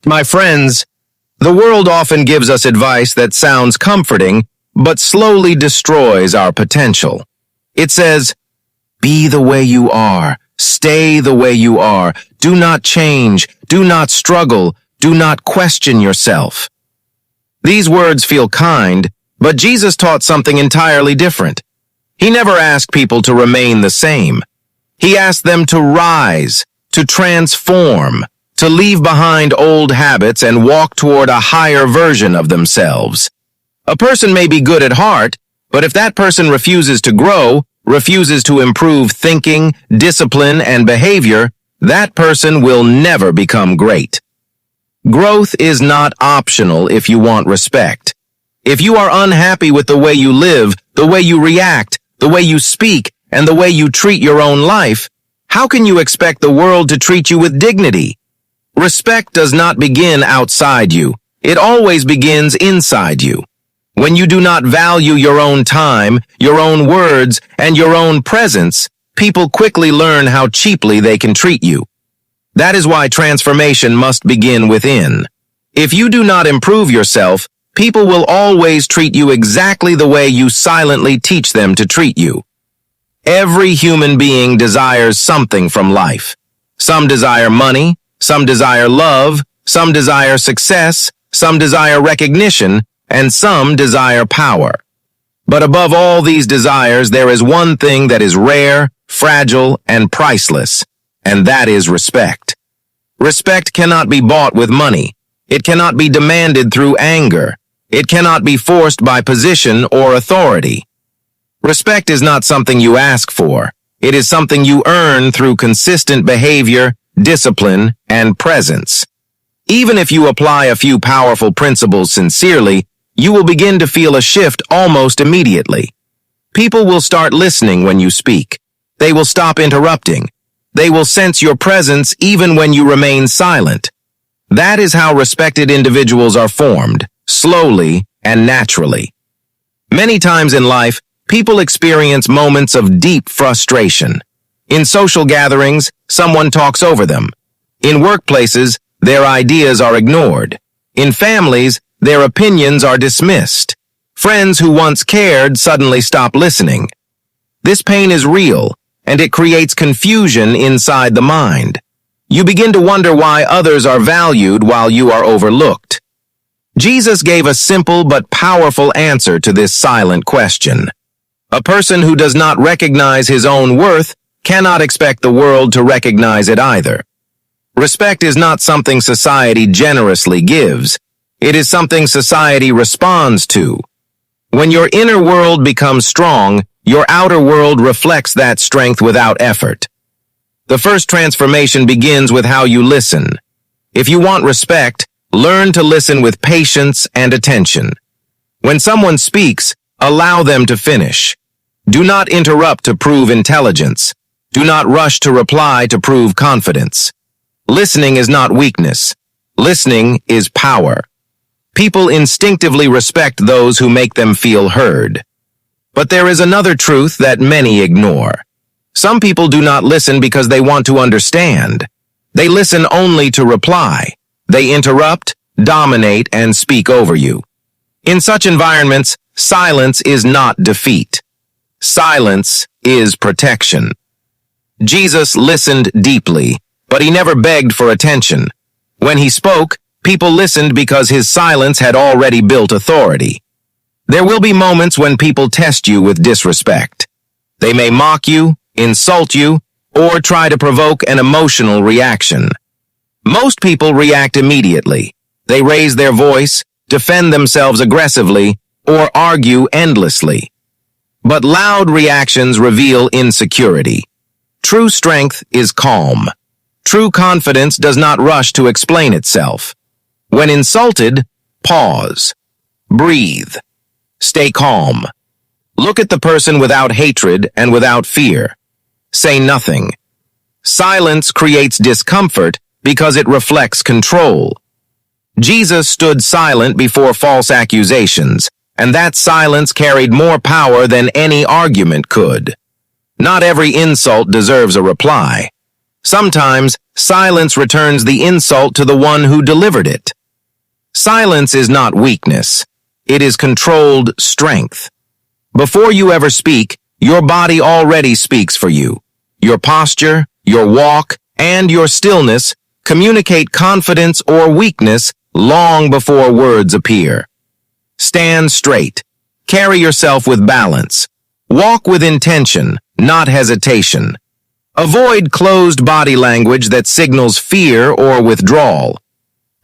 My friends, the world often gives us advice that sounds comforting, but slowly destroys our potential. It says, be the way you are, stay the way you are, do not change, do not struggle, do not question yourself. These words feel kind, but Jesus taught something entirely different. He never asked people to remain the same. He asked them to rise, to transform, to leave behind old habits and walk toward a higher version of themselves. A person may be good at heart, but if that person refuses to grow, refuses to improve thinking, discipline, and behavior, that person will never become great. Growth is not optional if you want respect. If you are unhappy with the way you live, the way you react, the way you speak, and the way you treat your own life, how can you expect the world to treat you with dignity? Respect does not begin outside you. It always begins inside you. When you do not value your own time, your own words, and your own presence, people quickly learn how cheaply they can treat you. That is why transformation must begin within. If you do not improve yourself, people will always treat you exactly the way you silently teach them to treat you. Every human being desires something from life. Some desire money, some desire love, some desire success, some desire recognition, and some desire power. But above all these desires, there is one thing that is rare, fragile, and priceless, and that is respect. Respect cannot be bought with money. It cannot be demanded through anger. It cannot be forced by position or authority. Respect is not something you ask for. It is something you earn through consistent behavior, discipline, and presence. Even if you apply a few powerful principles sincerely, you will begin to feel a shift almost immediately. People will start listening when you speak. They will stop interrupting. They will sense your presence even when you remain silent. That is how respected individuals are formed, slowly and naturally. Many times in life, people experience moments of deep frustration. In social gatherings, someone talks over them. In workplaces, their ideas are ignored. In families, their opinions are dismissed. Friends who once cared suddenly stop listening. This pain is real, and it creates confusion inside the mind. You begin to wonder why others are valued while you are overlooked. Jesus gave a simple but powerful answer to this silent question. A person who does not recognize his own worth cannot expect the world to recognize it either. Respect is not something society generously gives. It is something society responds to. When your inner world becomes strong, your outer world reflects that strength without effort. The first transformation begins with how you listen. If you want respect, learn to listen with patience and attention. When someone speaks, allow them to finish. Do not interrupt to prove intelligence. Do not rush to reply to prove confidence. Listening is not weakness. Listening is power. People instinctively respect those who make them feel heard. But there is another truth that many ignore. Some people do not listen because they want to understand. They listen only to reply. They interrupt, dominate, and speak over you. In such environments, silence is not defeat. Silence is protection. Jesus listened deeply, but he never begged for attention. When he spoke, people listened because his silence had already built authority. There will be moments when people test you with disrespect. They may mock you, insult you, or try to provoke an emotional reaction. Most people react immediately. They raise their voice, defend themselves aggressively, or argue endlessly. But loud reactions reveal insecurity. True strength is calm. True confidence does not rush to explain itself. When insulted, pause. Breathe. Stay calm. Look at the person without hatred and without fear. Say nothing. Silence creates discomfort because it reflects control. Jesus stood silent before false accusations, and that silence carried more power than any argument could. Not every insult deserves a reply. Sometimes, silence returns the insult to the one who delivered it. Silence is not weakness. It is controlled strength. Before you ever speak, your body already speaks for you. Your posture, your walk, and your stillness communicate confidence or weakness long before words appear. Stand straight. Carry yourself with balance. Walk with intention, not hesitation. Avoid closed body language that signals fear or withdrawal.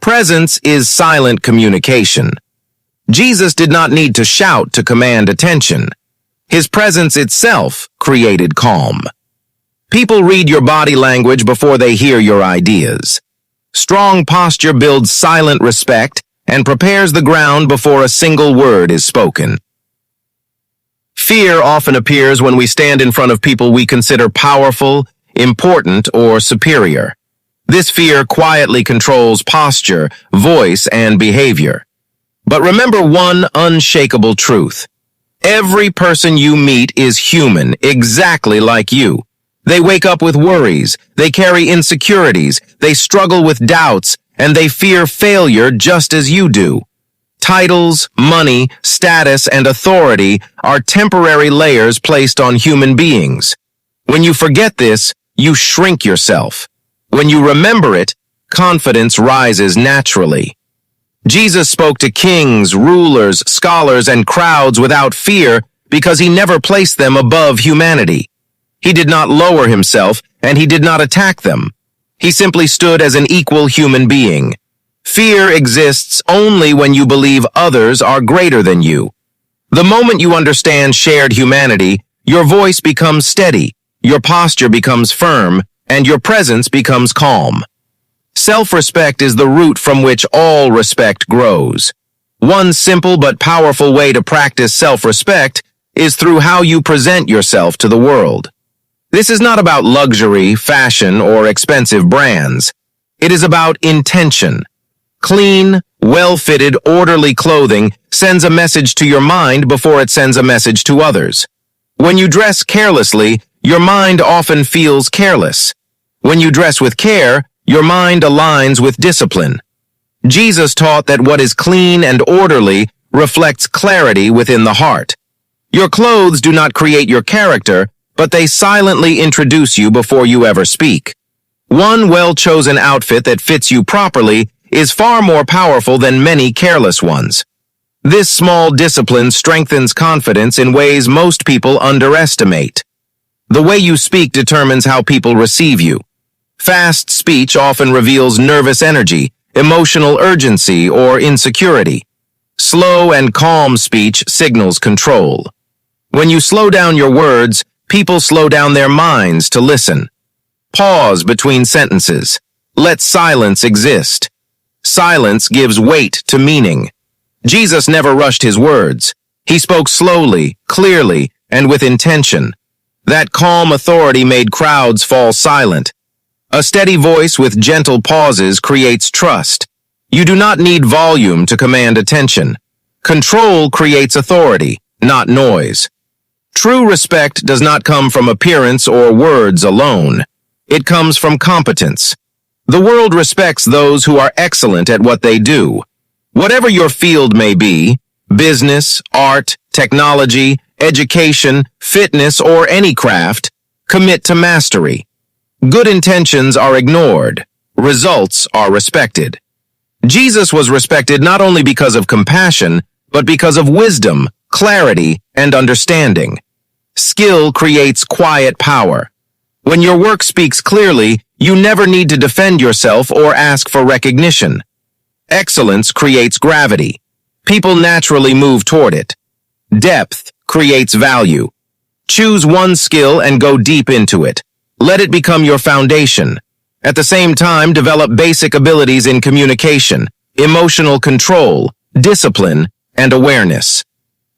Presence is silent communication. Jesus did not need to shout to command attention. His presence itself created calm. People read your body language before they hear your ideas. Strong posture builds silent respect and prepares the ground before a single word is spoken. Fear often appears when we stand in front of people we consider powerful, important, or superior. This fear quietly controls posture, voice, and behavior. But remember one unshakable truth. Every person you meet is human, exactly like you. They wake up with worries, they carry insecurities, they struggle with doubts, and they fear failure just as you do. Titles, money, status, and authority are temporary layers placed on human beings. When you forget this, you shrink yourself. When you remember it, confidence rises naturally. Jesus spoke to kings, rulers, scholars, and crowds without fear because he never placed them above humanity. He did not lower himself, and he did not attack them. He simply stood as an equal human being. Fear exists only when you believe others are greater than you. The moment you understand shared humanity, your voice becomes steady, your posture becomes firm, and your presence becomes calm. Self-respect is the root from which all respect grows. One simple but powerful way to practice self-respect is through how you present yourself to the world. This is not about luxury, fashion, or expensive brands. It is about intention. Clean, well-fitted, orderly clothing sends a message to your mind before it sends a message to others. When you dress carelessly, your mind often feels careless. When you dress with care, your mind aligns with discipline. Jesus taught that what is clean and orderly reflects clarity within the heart. Your clothes do not create your character, but they silently introduce you before you ever speak. One well-chosen outfit that fits you properly is far more powerful than many careless ones. This small discipline strengthens confidence in ways most people underestimate. The way you speak determines how people receive you. Fast speech often reveals nervous energy, emotional urgency, or insecurity. Slow and calm speech signals control. When you slow down your words, people slow down their minds to listen. Pause between sentences. Let silence exist. Silence gives weight to meaning. Jesus never rushed his words. He spoke slowly, clearly, and with intention. That calm authority made crowds fall silent. A steady voice with gentle pauses creates trust. You do not need volume to command attention. Control creates authority, not noise. True respect does not come from appearance or words alone. It comes from competence. The world respects those who are excellent at what they do. Whatever your field may be, business, art, technology, education, fitness, or any craft, commit to mastery. Good intentions are ignored. Results are respected. Jesus was respected not only because of compassion, but because of wisdom, clarity, and understanding. Skill creates quiet power. When your work speaks clearly, you never need to defend yourself or ask for recognition. Excellence creates gravity. People naturally move toward it. Depth creates value. Choose one skill and go deep into it. Let it become your foundation. At the same time, develop basic abilities in communication, emotional control, discipline, and awareness.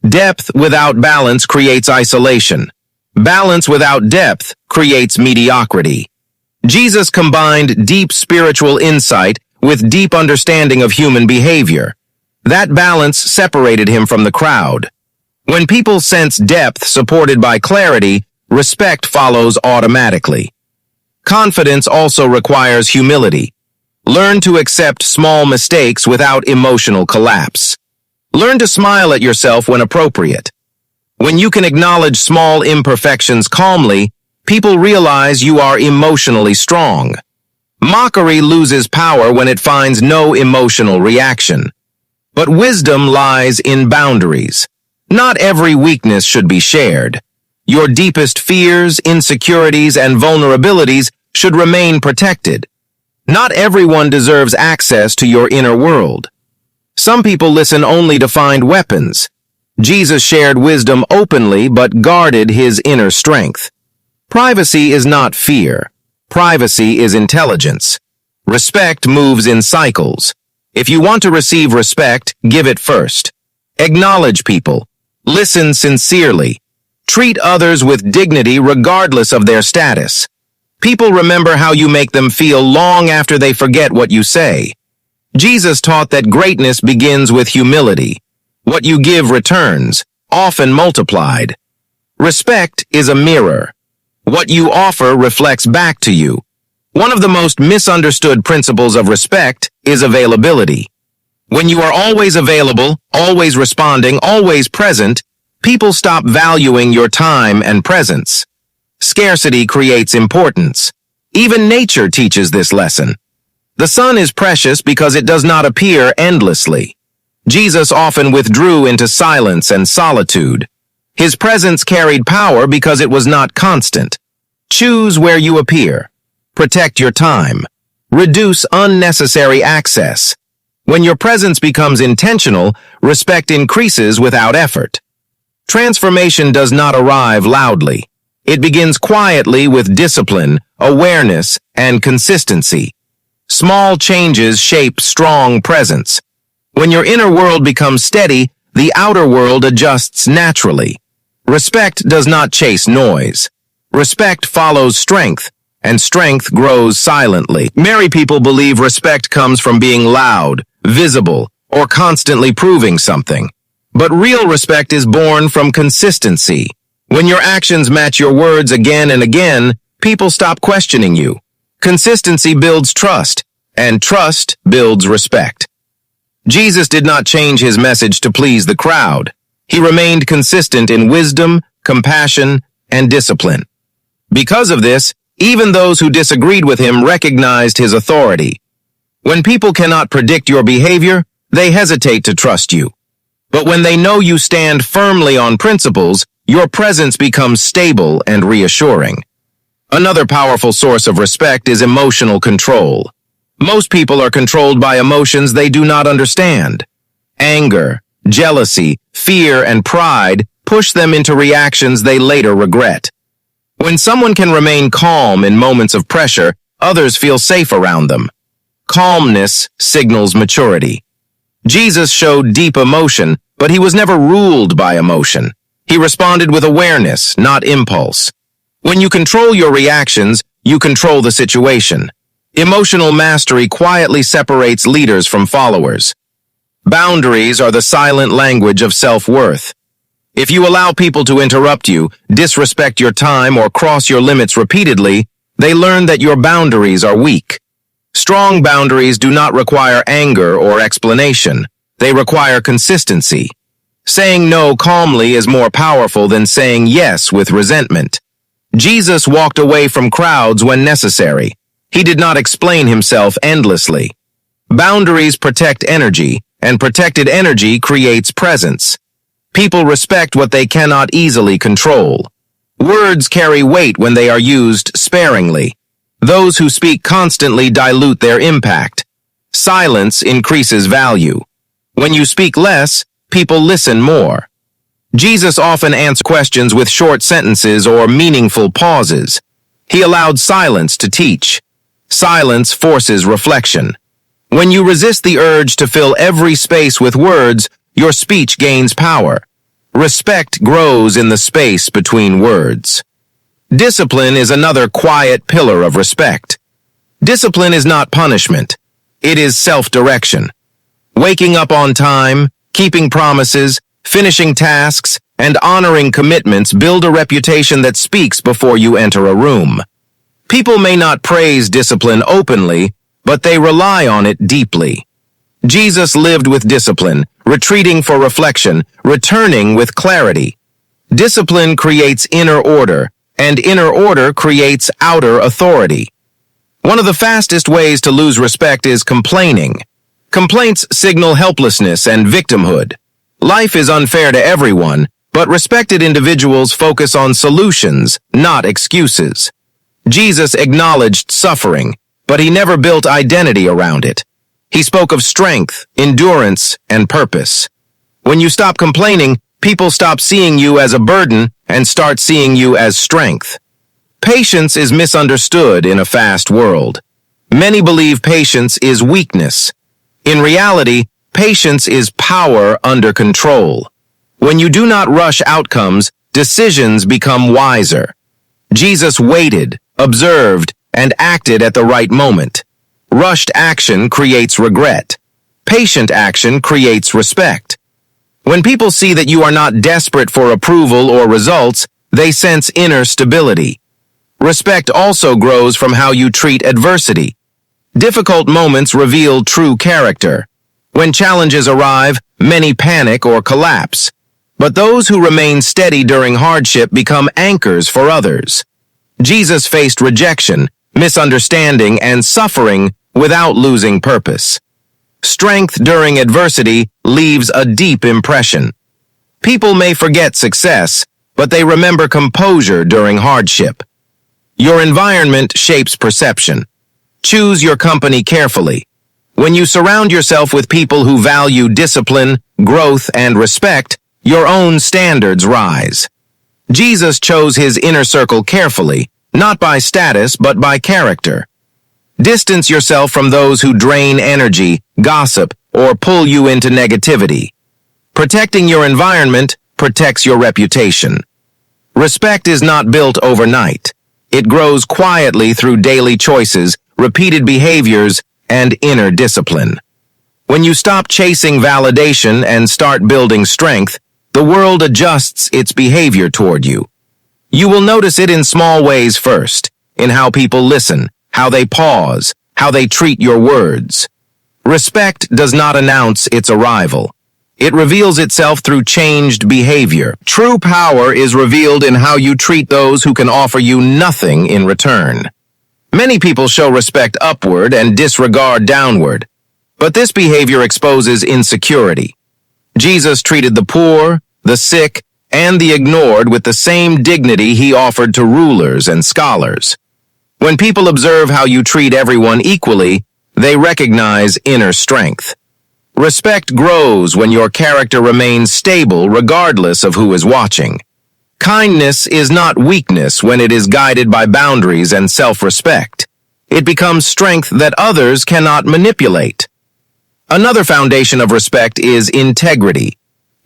Depth without balance creates isolation. Balance without depth creates mediocrity. Jesus combined deep spiritual insight with deep understanding of human behavior. That balance separated him from the crowd. When people sense depth supported by clarity, respect follows automatically. Confidence also requires humility. Learn to accept small mistakes without emotional collapse. Learn to smile at yourself when appropriate. When you can acknowledge small imperfections calmly, people realize you are emotionally strong. Mockery loses power when it finds no emotional reaction. But wisdom lies in boundaries. Not every weakness should be shared. Your deepest fears, insecurities, and vulnerabilities should remain protected. Not everyone deserves access to your inner world. Some people listen only to find weapons. Jesus shared wisdom openly but guarded his inner strength. Privacy is not fear. Privacy is intelligence. Respect moves in cycles. If you want to receive respect, give it first. Acknowledge people. Listen sincerely. Treat others with dignity regardless of their status. People remember how you make them feel long after they forget what you say. Jesus taught that greatness begins with humility. What you give returns, often multiplied. Respect is a mirror. What you offer reflects back to you. One of the most misunderstood principles of respect is availability. When you are always available, always responding, always present, people stop valuing your time and presence. Scarcity creates importance. Even nature teaches this lesson. The sun is precious because it does not appear endlessly. Jesus often withdrew into silence and solitude. His presence carried power because it was not constant. Choose where you appear. Protect your time. Reduce unnecessary access. When your presence becomes intentional, respect increases without effort. Transformation does not arrive loudly. It begins quietly with discipline, awareness, and consistency. Small changes shape strong presence. When your inner world becomes steady, the outer world adjusts naturally. Respect does not chase noise. Respect follows strength, and strength grows silently. Many people believe respect comes from being loud, visible, or constantly proving something. But real respect is born from consistency. When your actions match your words again and again, people stop questioning you. Consistency builds trust, and trust builds respect. Jesus did not change his message to please the crowd. He remained consistent in wisdom, compassion, and discipline. Because of this, even those who disagreed with him recognized his authority. When people cannot predict your behavior, they hesitate to trust you. But when they know you stand firmly on principles, your presence becomes stable and reassuring. Another powerful source of respect is emotional control. Most people are controlled by emotions they do not understand. Anger, jealousy, fear, and pride push them into reactions they later regret. When someone can remain calm in moments of pressure, others feel safe around them. Calmness signals maturity. Jesus showed deep emotion, but he was never ruled by emotion. He responded with awareness, not impulse. When you control your reactions, you control the situation. Emotional mastery quietly separates leaders from followers. Boundaries are the silent language of self-worth. If you allow people to interrupt you, disrespect your time, or cross your limits repeatedly, they learn that your boundaries are weak. Strong boundaries do not require anger or explanation. They require consistency. Saying no calmly is more powerful than saying yes with resentment. Jesus walked away from crowds when necessary. He did not explain himself endlessly. Boundaries protect energy, and protected energy creates presence. People respect what they cannot easily control. Words carry weight when they are used sparingly. Those who speak constantly dilute their impact. Silence increases value. When you speak less, people listen more. Jesus often answered questions with short sentences or meaningful pauses. He allowed silence to teach. Silence forces reflection. When you resist the urge to fill every space with words, your speech gains power. Respect grows in the space between words. Discipline is another quiet pillar of respect. Discipline is not punishment. It is self-direction. Waking up on time, keeping promises, finishing tasks, and honoring commitments build a reputation that speaks before you enter a room. People may not praise discipline openly, but they rely on it deeply. Jesus lived with discipline, retreating for reflection, returning with clarity. Discipline creates inner order, and inner order creates outer authority. One of the fastest ways to lose respect is complaining. Complaints signal helplessness and victimhood. Life is unfair to everyone, but respected individuals focus on solutions, not excuses. Jesus acknowledged suffering, but he never built identity around it. He spoke of strength, endurance, and purpose. When you stop complaining, people stop seeing you as a burden and start seeing you as strength. Patience is misunderstood in a fast world. Many believe patience is weakness. In reality, patience is power under control. When you do not rush outcomes, decisions become wiser. Jesus waited, observed, and acted at the right moment. Rushed action creates regret. Patient action creates respect. When people see that you are not desperate for approval or results, they sense inner stability. Respect also grows from how you treat adversity. Difficult moments reveal true character. When challenges arrive, many panic or collapse. But those who remain steady during hardship become anchors for others. Jesus faced rejection, misunderstanding, and suffering without losing purpose. Strength during adversity leaves a deep impression. People may forget success, but they remember composure during hardship. Your environment shapes perception. Choose your company carefully. When you surround yourself with people who value discipline, growth, and respect, your own standards rise. Jesus chose his inner circle carefully, not by status but by character. Distance yourself from those who drain energy, gossip, or pull you into negativity. Protecting your environment protects your reputation. Respect is not built overnight. It grows quietly through daily choices, repeated behaviors, and inner discipline. When you stop chasing validation and start building strength, the world adjusts its behavior toward you. You will notice it in small ways first, in how people listen, how they pause, how they treat your words. Respect does not announce its arrival. It reveals itself through changed behavior. True power is revealed in how you treat those who can offer you nothing in return. Many people show respect upward and disregard downward, but this behavior exposes insecurity. Jesus treated the poor, the sick, and the ignored with the same dignity he offered to rulers and scholars. When people observe how you treat everyone equally, they recognize inner strength. Respect grows when your character remains stable regardless of who is watching. Kindness is not weakness when it is guided by boundaries and self-respect. It becomes strength that others cannot manipulate. Another foundation of respect is integrity.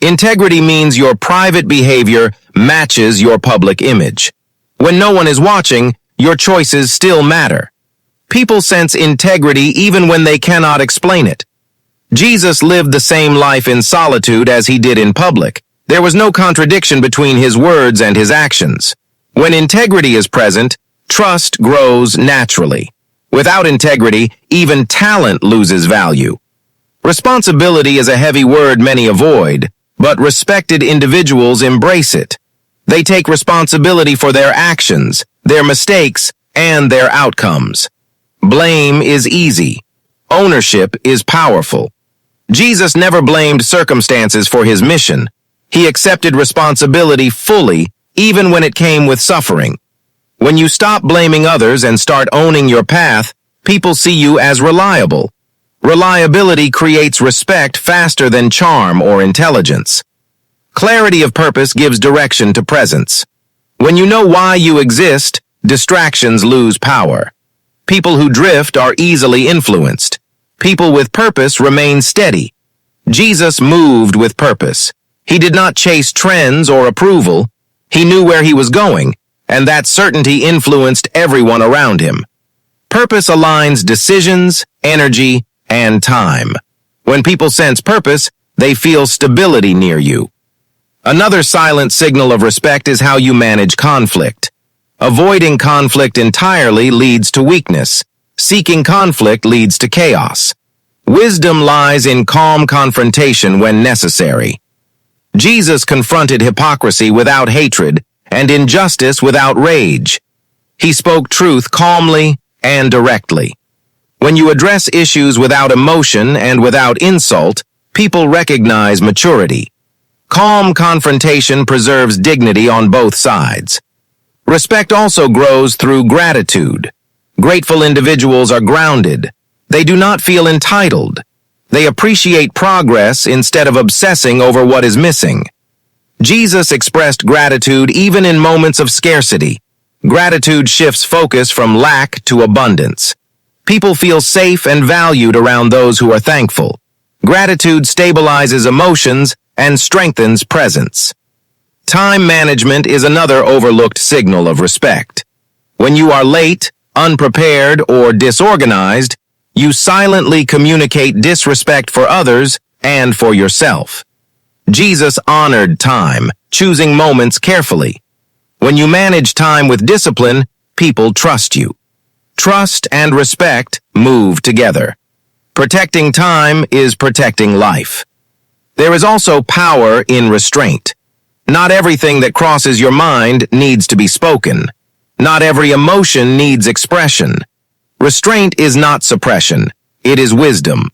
Integrity means your private behavior matches your public image. When no one is watching, your choices still matter. People sense integrity even when they cannot explain it. Jesus lived the same life in solitude as he did in public. There was no contradiction between his words and his actions. When integrity is present, trust grows naturally. Without integrity, even talent loses value. Responsibility is a heavy word many avoid, but respected individuals embrace it. They take responsibility for their actions, their mistakes, and their outcomes. Blame is easy. Ownership is powerful. Jesus never blamed circumstances for his mission. He accepted responsibility fully, even when it came with suffering. When you stop blaming others and start owning your path, people see you as reliable. Reliability creates respect faster than charm or intelligence. Clarity of purpose gives direction to presence. When you know why you exist, distractions lose power. People who drift are easily influenced. People with purpose remain steady. Jesus moved with purpose. He did not chase trends or approval. He knew where he was going, and that certainty influenced everyone around him. Purpose aligns decisions, energy, and time. When people sense purpose, they feel stability near you. Another silent signal of respect is how you manage conflict. Avoiding conflict entirely leads to weakness. Seeking conflict leads to chaos. Wisdom lies in calm confrontation when necessary. Jesus confronted hypocrisy without hatred and injustice without rage. He spoke truth calmly and directly. When you address issues without emotion and without insult, people recognize maturity. Calm confrontation preserves dignity on both sides. Respect also grows through gratitude. Grateful individuals are grounded. They do not feel entitled. They appreciate progress instead of obsessing over what is missing. Jesus expressed gratitude even in moments of scarcity. Gratitude shifts focus from lack to abundance. People feel safe and valued around those who are thankful. Gratitude stabilizes emotions and strengthens presence. Time management is another overlooked signal of respect. When you are late, unprepared, or disorganized, you silently communicate disrespect for others and for yourself. Jesus honored time, choosing moments carefully. When you manage time with discipline, people trust you. Trust and respect move together. Protecting time is protecting life. There is also power in restraint. Not everything that crosses your mind needs to be spoken. Not every emotion needs expression. Restraint is not suppression. It is wisdom.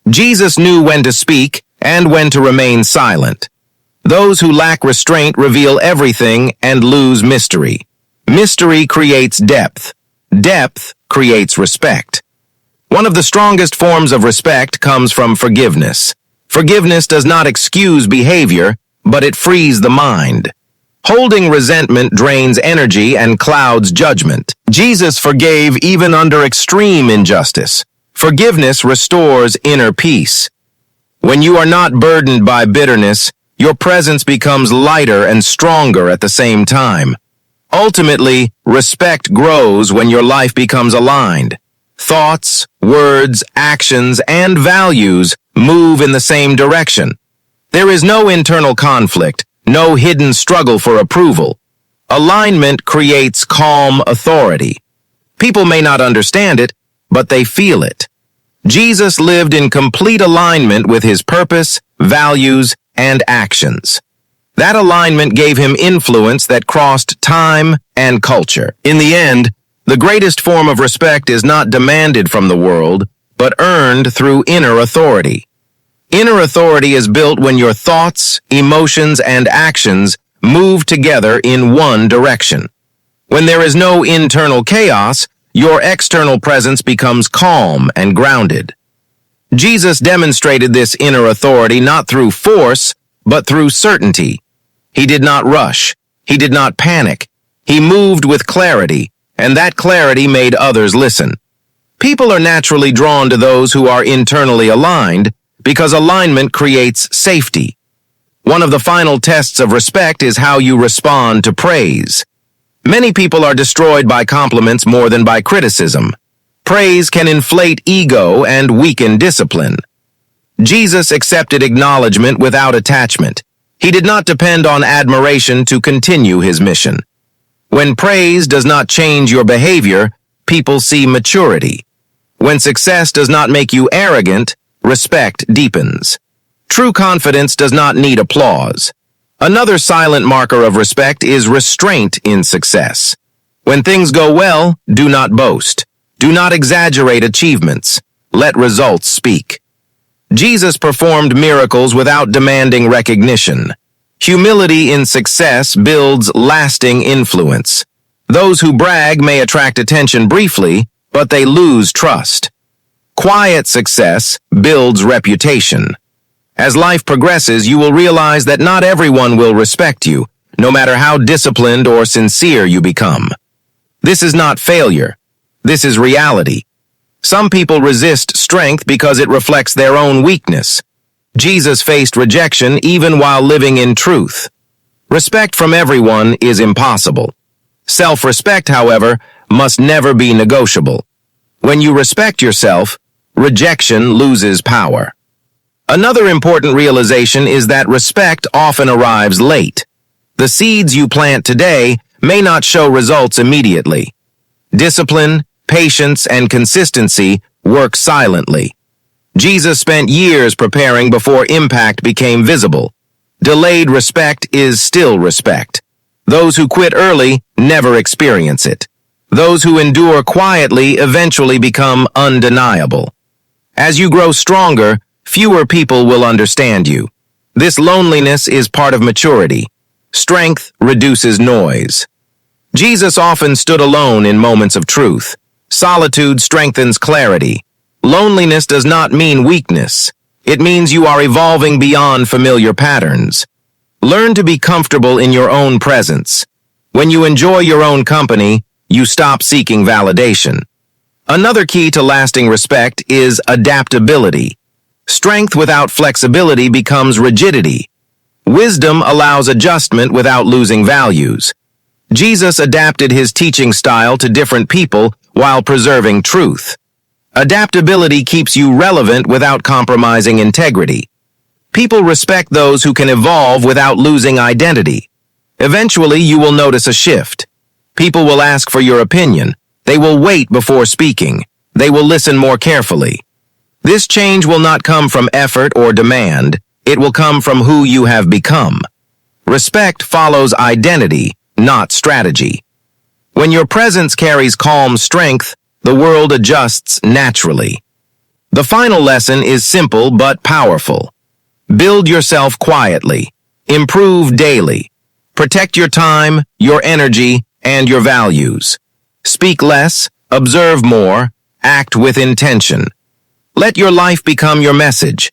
Jesus knew when to speak and when to remain silent. Those who lack restraint reveal everything and lose mystery. Mystery creates depth. Depth creates respect. One of the strongest forms of respect comes from forgiveness. Forgiveness does not excuse behavior, but it frees the mind. Holding resentment drains energy and clouds judgment. Jesus forgave even under extreme injustice. Forgiveness restores inner peace. When you are not burdened by bitterness, your presence becomes lighter and stronger at the same time. Ultimately, respect grows when your life becomes aligned. Thoughts, words, actions, and values move in the same direction. There is no internal conflict, no hidden struggle for approval. Alignment creates calm authority. People may not understand it, but they feel it. Jesus lived in complete alignment with his purpose, values, and actions. That alignment gave him influence that crossed time and culture. In the end, the greatest form of respect is not demanded from the world, but earned through inner authority. Inner authority is built when your thoughts, emotions, and actions move together in one direction. When there is no internal chaos, your external presence becomes calm and grounded. Jesus demonstrated this inner authority not through force, but through certainty. He did not rush. He did not panic. He moved with clarity, and that clarity made others listen. People are naturally drawn to those who are internally aligned because alignment creates safety. One of the final tests of respect is how you respond to praise. Many people are destroyed by compliments more than by criticism. Praise can inflate ego and weaken discipline. Jesus accepted acknowledgement without attachment. He did not depend on admiration to continue his mission. When praise does not change your behavior, people see maturity. When success does not make you arrogant, respect deepens. True confidence does not need applause. Another silent marker of respect is restraint in success. When things go well, do not boast. Do not exaggerate achievements. Let results speak. Jesus performed miracles without demanding recognition. Humility in success builds lasting influence. Those who brag may attract attention briefly, but they lose trust. Quiet success builds reputation. As life progresses, you will realize that not everyone will respect you, no matter how disciplined or sincere you become. This is not failure. This is reality. Some people resist strength because it reflects their own weakness. Jesus faced rejection even while living in truth. Respect from everyone is impossible. Self-respect, however, must never be negotiable. When you respect yourself, rejection loses power. Another important realization is that respect often arrives late. The seeds you plant today may not show results immediately. Discipline, patience, and consistency work silently. Jesus spent years preparing before impact became visible. Delayed respect is still respect. Those who quit early never experience it. Those who endure quietly eventually become undeniable. As you grow stronger, fewer people will understand you. This loneliness is part of maturity. Strength reduces noise. Jesus often stood alone in moments of truth. Solitude strengthens clarity. Loneliness does not mean weakness. It means you are evolving beyond familiar patterns. Learn to be comfortable in your own presence. When you enjoy your own company, you stop seeking validation. Another key to lasting respect is adaptability. Strength without flexibility becomes rigidity. Wisdom allows adjustment without losing values. Jesus adapted his teaching style to different people while preserving truth. Adaptability keeps you relevant without compromising integrity. People respect those who can evolve without losing identity. Eventually, you will notice a shift. People will ask for your opinion. They will wait before speaking. They will listen more carefully. This change will not come from effort or demand. It will come from who you have become. Respect follows identity, not strategy. When your presence carries calm strength, the world adjusts naturally. The final lesson is simple but powerful. Build yourself quietly. Improve daily. Protect your time, your energy, and your values. Speak less, observe more, act with intention. Let your life become your message.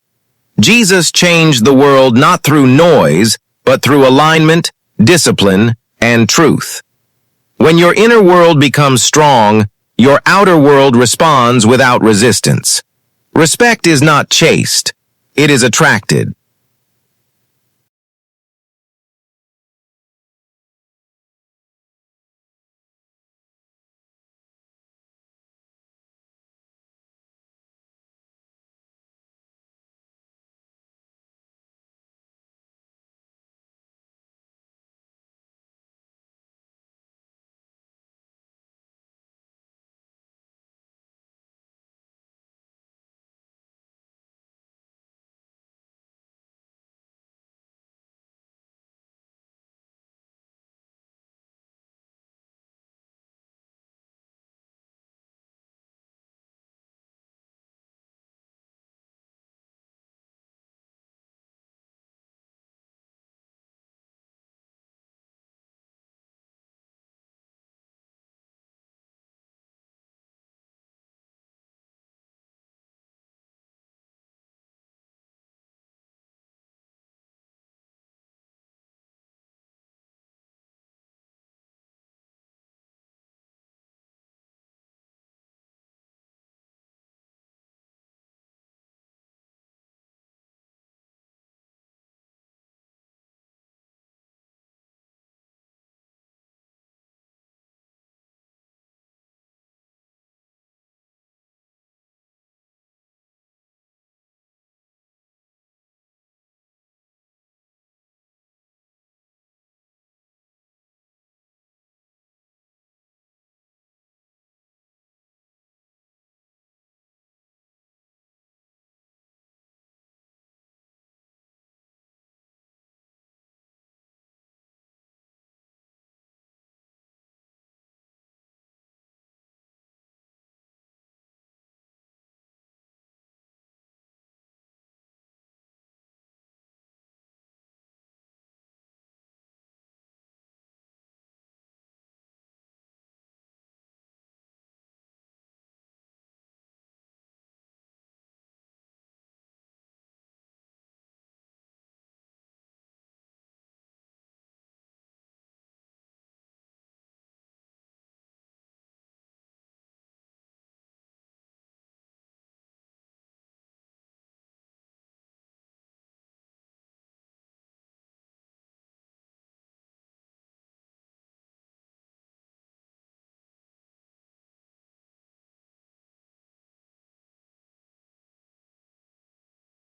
Jesus changed the world not through noise, but through alignment, discipline, and truth. When your inner world becomes strong, your outer world responds without resistance. Respect is not chased. It is attracted.